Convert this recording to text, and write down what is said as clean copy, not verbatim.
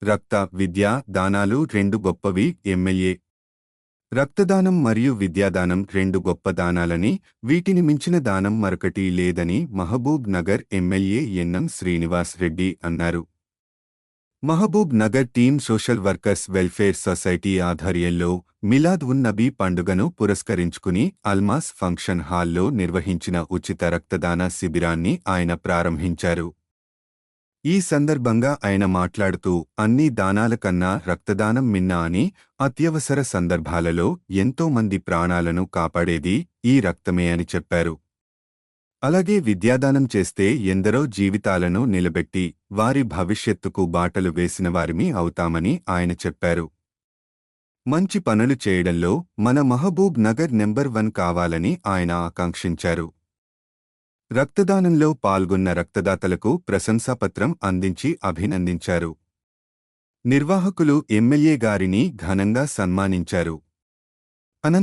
రక్త, విద్యా దానాలు రెండు గొప్పవి. ఎమ్మెల్యే రక్తదానం మరియు విద్యాదానం రెండు గొప్ప దానాలని, వీటిని మించిన దానం మరొకటి లేదని Mahabubnagar MLA NM Srinivas Reddy అన్నారు. Mahabubnagar team social workers welfare society ఆధ్వర్యంలో మిలాద్ ఉన్ నబీ పండుగను పురస్కరించుకుని అల్మాస్ ఫంక్షన్ హాల్లో నిర్వహించిన ఉచిత రక్తదాన శిబిరాన్ని ఆయన ప్రారంభించారు. ఈ సందర్భంగా ఆయన మాట్లాడుతూ, అన్ని దానాల కన్నా రక్తదానం మిన్న అని, అత్యవసర సందర్భాలలో ఎంతో మంది ప్రాణాలను కాపాడేది ఈ రక్తమే అని చెప్పారు. అలాగే విద్యాదానం చేస్తే ఎందరో జీవితాలను నిలబెట్టి వారి భవిష్యత్తుకు బాటలు వేసినవారిమి అవుతామని ఆయన చెప్పారు. మంచి పనులు చేయడంలో మన మహబూబ్ నగర్ నెంబర్ 1 కావాలని ఆయన ఆకాంక్షించారు. రక్తదానంలో పాల్గొన్న రక్తదాతలకు ప్రశంసాపత్రం అందించి అభినందించారు. నిర్వాహకులు ఎమ్మెల్యే గారిని ఘనంగా సన్మానించారు. అనంతరం